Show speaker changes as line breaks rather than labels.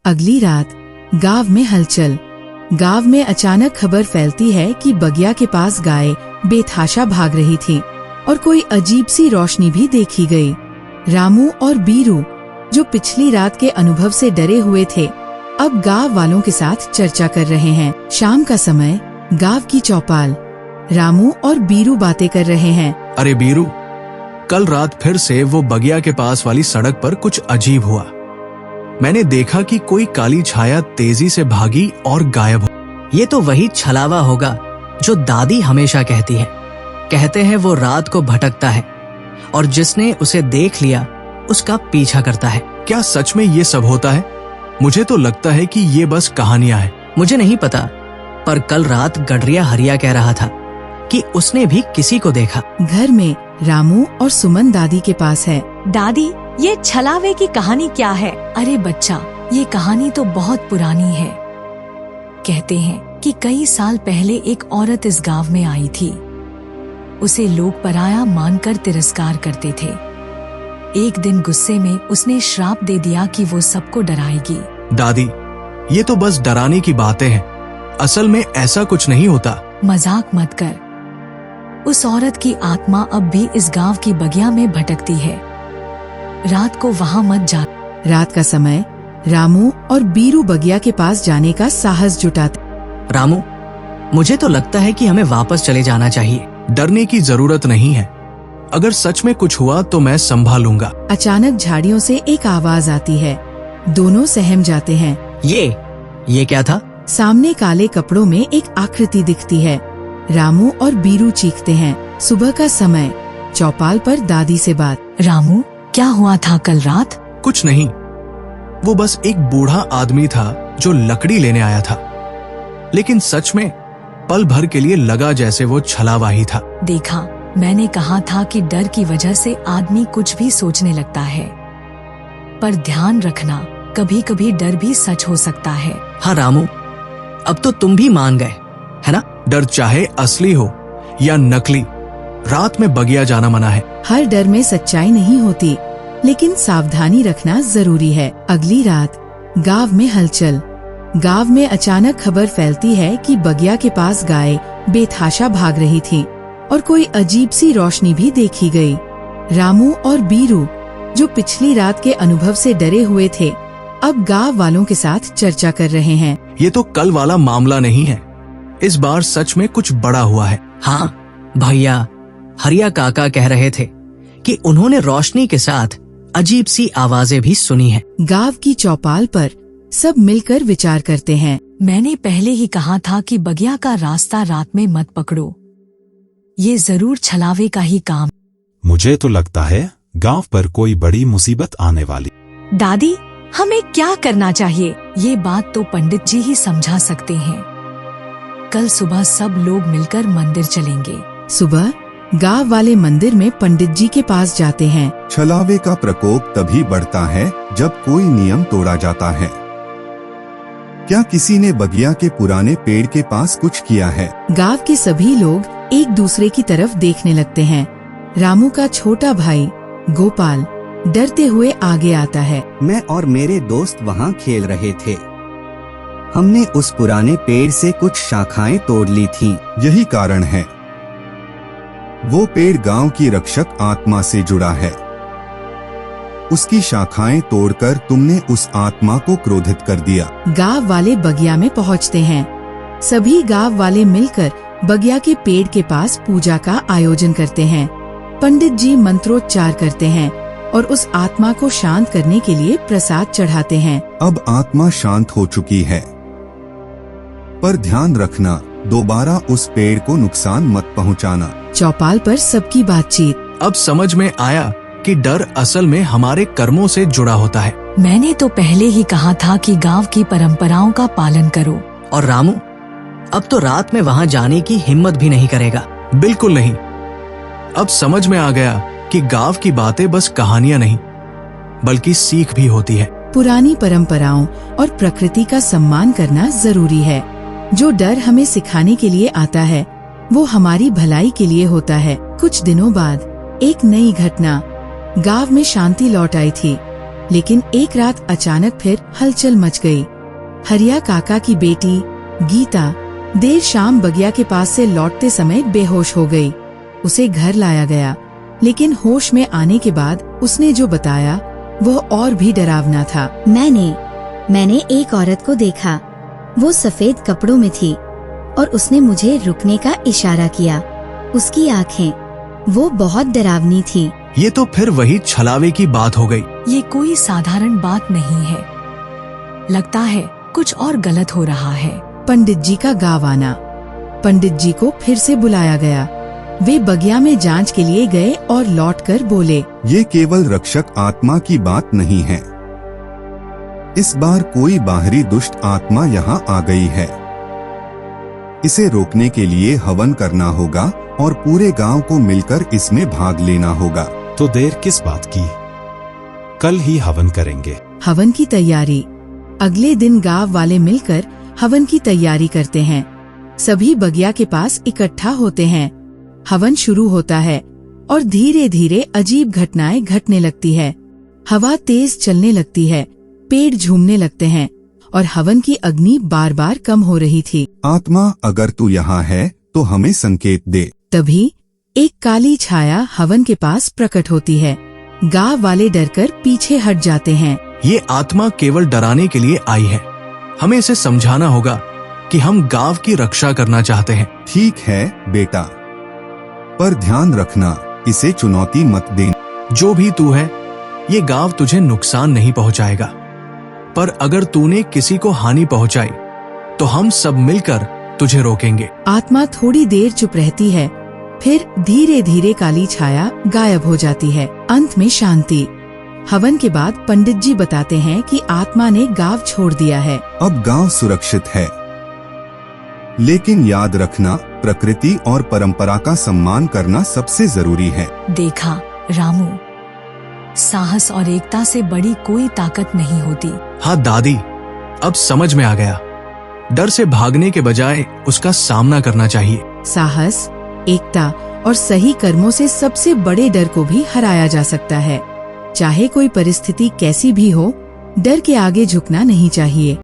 अगली रात गांव में हलचल। गांव में अचानक खबर फैलती है कि बगिया के पास गाय बेतहाशा भाग रही थी और कोई अजीब सी रोशनी भी देखी गई। रामू और बीरू, जो पिछली रात के अनुभव से डरे हुए थे, अब गांव वालों के साथ चर्चा कर रहे हैं। शाम का समय, गांव की चौपाल। रामू और बीरू बातें कर रहे हैं।
अरे बीरू, कल रात फिर से वो बगिया के पास वाली सड़क पर कुछ अजीब हुआ। मैंने देखा कि कोई काली छाया तेजी से भागी और गायब हो।
ये तो वही छलावा होगा जो दादी हमेशा कहती है। कहते हैं वो रात को भटकता है और जिसने उसे देख लिया उसका पीछा करता है।
क्या सच में ये सब होता है? मुझे तो लगता है कि ये बस कहानियां हैं।
मुझे नहीं पता, पर कल रात गडरिया हरिया कह रहा था कि उसने भी किसी को देखा।
घर में रामू और सुमन दादी के पास है।
दादी, ये छलावे की कहानी क्या है? अरे बच्चा, ये कहानी तो बहुत पुरानी है। कहते हैं कि कई साल पहले एक औरत इस गांव में आई थी। उसे लोग पराया मानकर तिरस्कार करते थे। एक दिन गुस्से में उसने श्राप दे दिया कि वो सबको डराएगी।
दादी, ये तो बस डराने की बातें हैं। असल में ऐसा कुछ नहीं होता।
मजाक मत कर। उस औरत की आत्मा अब भी इस गांव की बगिया में भटकती है। रात को वहाँ मत जा।
रात का समय, रामू और बीरू बगिया के पास जाने का साहस जुटाते।
रामू, मुझे तो लगता है कि हमें वापस चले जाना चाहिए।
डरने की जरूरत नहीं है। अगर सच में कुछ हुआ तो मैं संभालूंगा।
अचानक झाड़ियों से एक आवाज आती है। दोनों सहम जाते हैं।
ये क्या था?
सामने काले कपड़ों में एक आकृति दिखती है। रामू और बीरू चीखते हैं। सुबह का समय, चौपाल पर दादी से बात।
रामू, क्या हुआ था कल रात?
कुछ नहीं, वो बस एक बूढ़ा आदमी था जो लकड़ी लेने आया था। लेकिन सच में पल भर के लिए लगा जैसे वो छलावा ही था।
देखा, मैंने कहा था कि डर की वजह से आदमी कुछ भी सोचने लगता है। पर ध्यान रखना, कभी कभी डर भी सच हो सकता है।
हाँ रामू, अब तो तुम भी मान गए, है ना?
डर चाहे असली हो या नकली, रात में बगिया जाना मना है।
हर डर में सच्चाई नहीं होती, लेकिन सावधानी रखना जरूरी है। अगली रात गांव में हलचल। गांव में अचानक खबर फैलती है कि बगिया के पास गाय बेतहाशा भाग रही थी और कोई अजीब सी रोशनी भी देखी गई। रामू और बीरू, जो पिछली रात के अनुभव से डरे हुए थे, अब गांव वालों के साथ चर्चा कर रहे हैं।
ये तो कल वाला मामला नहीं है। इस बार सच में कुछ बड़ा हुआ है।
हाँ भैया, हरिया काका कह रहे थे कि उन्होंने रोशनी के साथ अजीब सी आवाजें भी सुनी हैं।
गांव की चौपाल पर सब मिलकर विचार करते हैं।
मैंने पहले ही कहा था कि बगिया का रास्ता रात में मत पकड़ो। ये जरूर छलावे का ही काम।
मुझे तो लगता है गांव पर कोई बड़ी मुसीबत आने वाली।
दादी, हमें क्या करना चाहिए? ये बात तो पंडित जी ही समझा सकते हैं। कल सुबह सब लोग मिलकर मंदिर चलेंगे।
सुबह गांव वाले मंदिर में पंडित जी के पास जाते हैं।
छलावे का प्रकोप तभी बढ़ता है जब कोई नियम तोड़ा जाता है। क्या किसी ने बगिया के पुराने पेड़ के पास कुछ किया है?
गांव के सभी लोग एक दूसरे की तरफ देखने लगते हैं। रामू का छोटा भाई गोपाल डरते हुए आगे आता है।
मैं और मेरे दोस्त वहाँ खेल रहे थे। हमने उस पुराने पेड़ से कुछ शाखाएं तोड़ ली थीं।
यही कारण है। वो पेड़ गांव की रक्षक आत्मा से जुड़ा है। उसकी शाखाएं तोड़कर तुमने उस आत्मा को क्रोधित कर दिया।
गांव वाले बगिया में पहुंचते हैं। सभी गांव वाले मिलकर बगिया के पेड़ के पास पूजा का आयोजन करते हैं। पंडित जी मंत्रोच्चार करते हैं और उस आत्मा को शांत करने के लिए प्रसाद चढ़ाते हैं।
अब आत्मा शांत हो चुकी है, पर ध्यान रखना, दोबारा उस पेड़ को नुकसान मत पहुंचाना।
चौपाल पर सबकी बातचीत।
अब समझ में आया कि डर असल में हमारे कर्मों से जुड़ा होता है।
मैंने तो पहले ही कहा था कि गांव की परंपराओं का पालन करो।
और रामू, अब तो रात में वहाँ जाने की हिम्मत भी नहीं करेगा।
बिल्कुल नहीं। अब समझ में आ गया कि गांव की बातें बस कहानियां नहीं, बल्कि सीख भी होती है।
पुरानी परंपराओं और प्रकृति का सम्मान करना जरूरी है। जो डर हमें सिखाने के लिए आता है, वो हमारी भलाई के लिए होता है। कुछ दिनों बाद एक नई घटना। गांव में शांति लौट आई थी। लेकिन एक रात अचानक फिर हलचल मच गई। हरिया काका की बेटी गीता देर शाम बगिया के पास से लौटते समय बेहोश हो गई। उसे घर लाया गया, लेकिन होश में आने के बाद उसने जो बताया वह और भी डरावना था।
मैंने एक औरत को देखा। वो सफेद कपड़ों में थी और उसने मुझे रुकने का इशारा किया। उसकी आंखें वो बहुत डरावनी थी।
ये तो फिर वही छलावे की बात हो गई।
ये कोई साधारण बात नहीं है। लगता है कुछ और गलत हो रहा है।
पंडित जी का गाँव आना। पंडित जी को फिर से बुलाया गया। वे बगिया में जांच के लिए गए और लौटकर बोले,
ये केवल रक्षक आत्मा की बात नहीं है। इस बार कोई बाहरी दुष्ट आत्मा यहाँ आ गई है। इसे रोकने के लिए हवन करना होगा और पूरे गांव को मिलकर इसमें भाग लेना होगा।
तो देर किस बात की? कल ही हवन करेंगे।
हवन की तैयारी। अगले दिन गांव वाले मिलकर हवन की तैयारी करते हैं। सभी बगिया के पास इकट्ठा होते हैं। हवन शुरू होता है और धीरे धीरे अजीब घटनाएं घटने लगती है। हवा तेज चलने लगती है, पेड़ झूमने लगते हैं और हवन की अग्नि बार बार कम हो रही थी।
आत्मा, अगर तू यहाँ है तो हमें संकेत दे।
तभी एक काली छाया हवन के पास प्रकट होती है। गांव वाले डरकर पीछे हट जाते हैं।
ये आत्मा केवल डराने के लिए आई है। हमें इसे समझाना होगा कि हम गांव की रक्षा करना चाहते हैं।
ठीक है बेटा, पर ध्यान रखना, इसे चुनौती मत देना।
जो भी तू है, ये गांव तुझे नुकसान नहीं पहुंचाएगा, पर अगर तूने किसी को हानि पहुंचाई तो हम सब मिलकर तुझे रोकेंगे।
आत्मा थोड़ी देर चुप रहती है, फिर धीरे धीरे काली छाया गायब हो जाती है। अंत में शांति। हवन के बाद पंडित जी बताते हैं कि आत्मा ने गांव छोड़ दिया है।
अब गांव सुरक्षित है, लेकिन याद रखना, प्रकृति और परंपरा का सम्मान करना सबसे जरूरी है।
देखा रामू, साहस और एकता से बड़ी कोई ताकत नहीं होती।
हाँ दादी, अब समझ में आ गया। डर से भागने के बजाय उसका सामना करना चाहिए।
साहस, एकता और सही कर्मों से सबसे बड़े डर को भी हराया जा सकता है। चाहे कोई परिस्थिति कैसी भी हो, डर के आगे झुकना नहीं चाहिए।